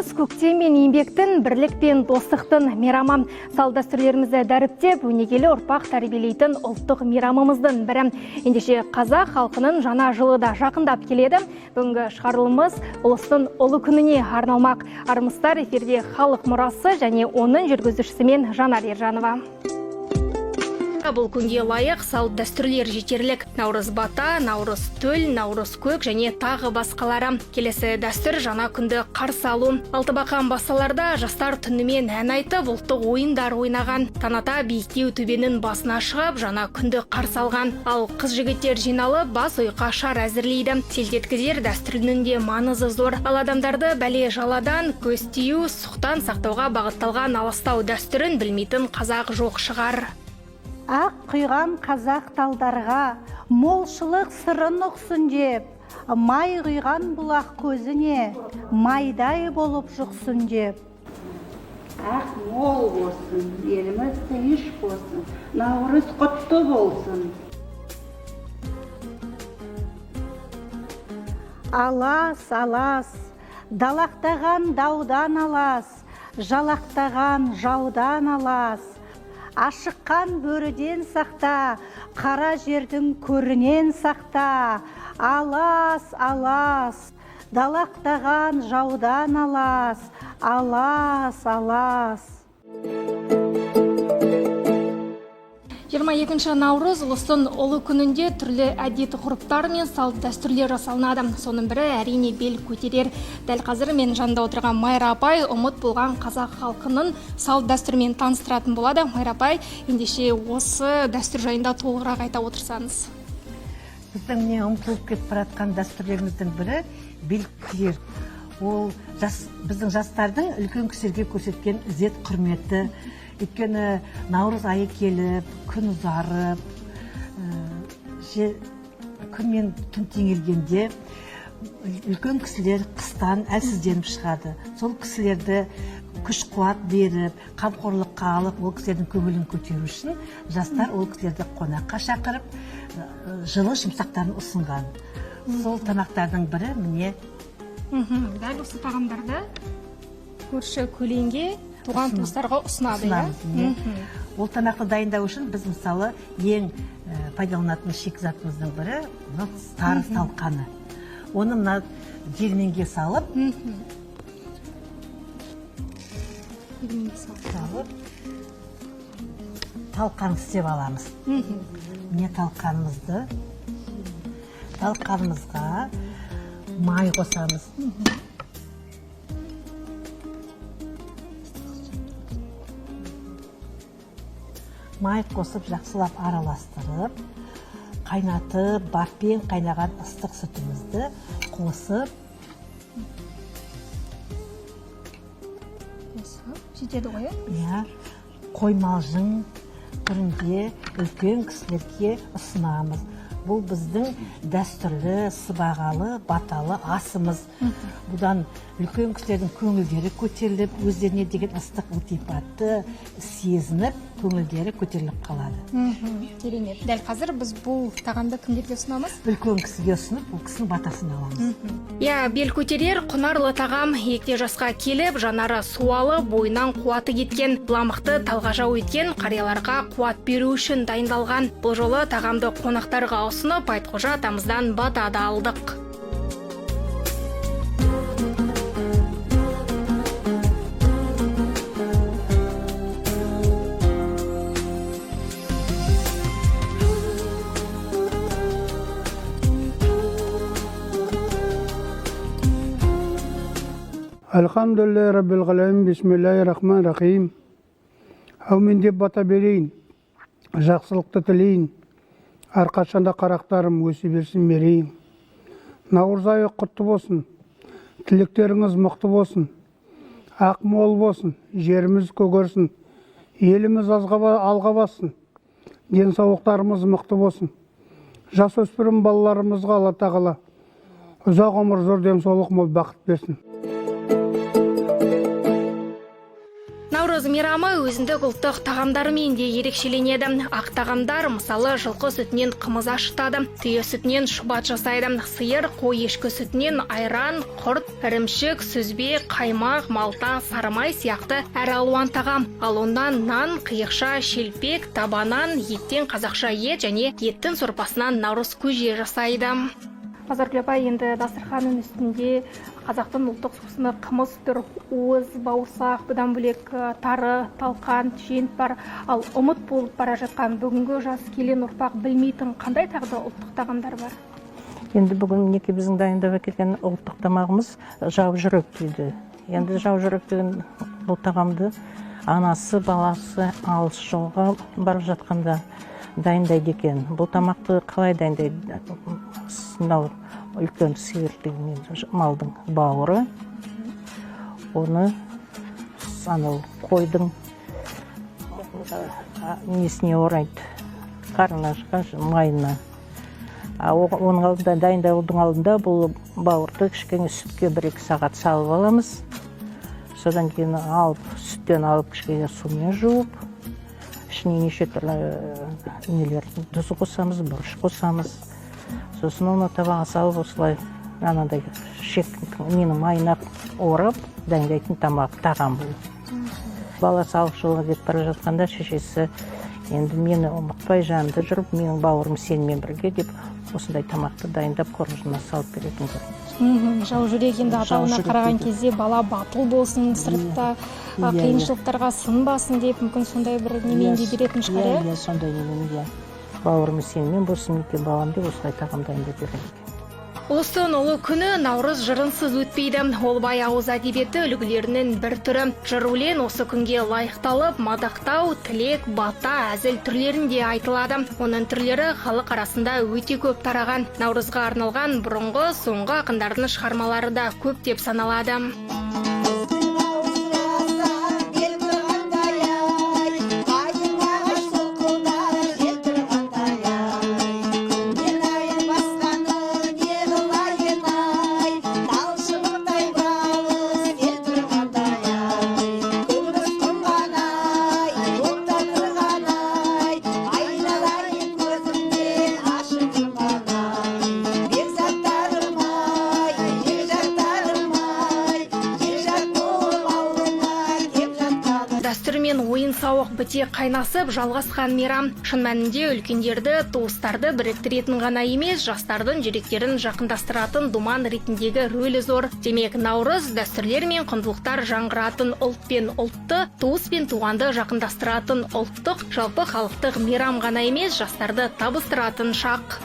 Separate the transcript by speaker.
Speaker 1: Наурыз көктем мен еңбектің, бірлік пен достықтың мейрамы. Салт дәстүрлерімізді дәріптеп, өнегелі ұрпақ тәрбиелейтін ұлттық мейрамымыздың бірі. Ендеше қазақ халқының жаңа жылы да жақындап келеді. Бүгінгі шығарылымыз ұлыстың ұлы күніне арналмақ. Армысыздар, эфирде халық мұрасы және оның жүргізушісімен Жанар Ержанова. Бұл күнге лайық салт дәстүрлер жетерлік. Наурыз бата, наурыз төл, наурыз көк және тағы басқалары. Келесі дәстүр жаңа күнді қарсы алу. Алтыбақан басаларда жастар түнімен ән айтып, ұлттық ойындар ойнаған. Таната биіктеу төбенің басына шығып, жаңа күнді қарсы алған. Ал қыз-жігіттер жиналып, бас ойқа шар әзірлейді. Селт еткізер дәстүрінің де маңызы зор. Ал адамдарды бәле жаладан, көз тию, сұқтан сақтауға бағытталған аластау дәстүрін білмейтін қазақ жоқ шығар.
Speaker 2: Ақ құйған қазақ талдарға, молшылық сырын ұқсын деп, май құйған бұлақ көзіне, майдай болып жұқсын деп.
Speaker 3: Ақ мол болсын, еліміз тыныш болсын, наурыз құтты болсын.
Speaker 2: Алас, алас, далақтаған даудан алас, жалақтаған жаудан алас. Ашыққан бөріден сақта, қара жердің көрінен сақта. Алас, алас, далақтаған жаудан алас. Алас, алас.
Speaker 1: 22 наурыз ұлыстың ұлы күнінде түрлі әдет ғұрыптар мен салт дәстүрлер жасалынады. Соның бірі әрине бел көтерер. Дәл қазір мен жанында отырған Майра апай ұмыт болған қазақ халқының салт дәстүрімен таныстыратын болады. Майра апай, ендеше осы дәстүр жайында толығырақ айта отырсаңыз.
Speaker 4: Біздің не ұмытылып кетіп баратқан дәстүрлеріміздің бірі бел көтерер. Ол біздің жастардың үлкен кісілерге көрсеткен ізет құрметі. Өйткені наурыз айы келіп, күн ұзарып, күн мен түн теңелгенде үлкен кісілер қыстан әлсізденіп шығады. Сол кісілерді күш қуат беріп, қамқорлыққа алып, ол кісілердің көңілін көтеру үшін жастар ол кісілерді қонаққа шақырып, жылы жұмсақтарын ұсынған. Сол тамақтардың бірі міне.
Speaker 1: Дәл осы тағамдарды көрші көлеңге туған туыстарға ұсынады.
Speaker 4: Ол тамақты дайындау үшін біз мысалы ең пайдаланатын шикізатымыздың бірі сары талқаны. Оны мына диірменге салып, талқан істеп аламыз. Міне талқанымызға май қосамыз. Май қосып, жақсылап араластырып, қайнатып, баппен қайнаған ыстық сүтімізді қосып.
Speaker 1: Жетеді ғой?
Speaker 4: Иә, қоймалжың түрінде үлкен кісілерге ұсынамыз. Бұл біздің дәстүрлі, сыбағалы, баталы асымыз. Бұдан үлкен кісілердің көңілдері көтеріліп, өздеріне деген ыстық ілтипатты сезініп, көңілдері көтеріліп қалады.
Speaker 1: Керемет. Дәл қазір біз бұл тағамды кімдерге ұсынамыз?
Speaker 4: Үлкен кісіге ұсынып, бұл кісінің батасын аламыз.
Speaker 1: Я, бел көтерер құнарлы тағам, егде жасқа келіп, жанары суалы, бойынан қуаты кеткен, бұламықты талғажау еткен қарияларға қуат беру үшін дайындалған. Бұл жолы тағамды қонақтарға ұсынып, Айтқожа атамыздан бата да алдық.
Speaker 5: Алхамдулиллахи раббил аламин, бисмиллахи рахмани рахим. Әумин деп бата берейін, жақсылықты тілейін, әрқашанда қарақтарым өсе берсін мерейін. Наурыз айы құтты болсын, тілектеріңіз мықты болсын, ақ мол болсын, жеріміз көгерсін, еліміз алға бассын, денсаулықтарымыз мықты болсын. Жасөспірім балаларымызға Алла тағала ұзақ ғұмыр, зор денсаулық, мол бақыт берсін.
Speaker 1: Наурыз мейрамы өзіндік ұлттық тағамдарымен де ерекшеленеді. Ақ тағамдар мысалы жылқы сүтінен қымыз ашытады, түйе сүтінен шұбат жасайды, сиыр, қой ешкі сүтінен айран, құрт, ірімшік, сүзбе, қаймақ, малта, сарымай сияқты әр алуан тағам. Ал ондан нан, қиықша, шелпек, табанан, еттен қазақша ет және еттің сорпасынан наурыз көже жасайды. Азаргүл апай, енді дастарханның үстінде қазақтың ұлттық сусыны қымыз тұр, уыз, бауырсақ, бұдан бөлек тары, талқан, жент бар. Ал ұмыт болып бара жатқан бүгінгі жас келен ұрпақ білмейтін қандай тағы да ұлттық тағамдар бар?
Speaker 6: Енді бүгін мінекей біздің дайындап әкелген ұлттық тамағымыз жау жүрек дейді. Енді жау жүрек деген бұл тағамды анасы, баласы алыс жолға барып жатқанда дайындайды екен. Бұл тамақты қалай дайындайды? Мынау үлкен сиыр деген малдың бауыры, оны анау қойдың несіне орайды, қарнашқа, майына. Оның алдында, дайындаудың алдында бұл бауырды кішкене сүтке 1-2 сағат салып аламыз. Содан кейін сүттен алып кішкене сумен жуып, ішіне неше түрлі нелер, тұз қосамыз, бұрыш қосамыз. Сосын оны табаға салып, осылай анандай ненің майына орап дайындайтын тағам бұл. Баласы алып жолға кетіп бара жатқанда шешесі енді мені ұмытпай жанымда жүріп, менің бауырым сенімен бірге деп осындай тамақты дайындап қоржынына салып беретін көрінеді.
Speaker 1: Жау жүрек енді атауына қараған кезде бала батыл болсын, сыртта қиыншылықтарға сынбасын деп мүмкін сондай бір немен де беретін шығар.
Speaker 6: Иә, сондай немен, бауырым сенімен болсын екен балам деп осылай тағам дайындап береді.
Speaker 1: Ұлыстың ұлы күні наурыз жырынсыз өтпейді. Ол бай ауыз әдебиеті үлгілерінің бір түрі. Жыр өлең осы күнге лайықталып, мадақтау, тілек, бата, әзіл түрлерінде айтылады. Оның түрлері халық арасында өте көп тараған. Наурызға арналған бұрынғы, соңғы ақындардың шығармалары да көп деп саналады. Дәстүрмен ойын-сауық біте қайнасып жалғасқан мейрам. Шын мәнінде үлкендерді, туыстарды біріктіретін ғана емес, жастардың жүректерін жақындастыратын думан ретіндегі рөлі зор. Демек, наурыз дәстүрлер мен құндылықтар жаңғыратын ұлт пен ұлтты, туыс пен туғанды жақындастыратын ұлттық, жалпы халықтық мейрам ғана емес, жастарды табыстыратын шақ.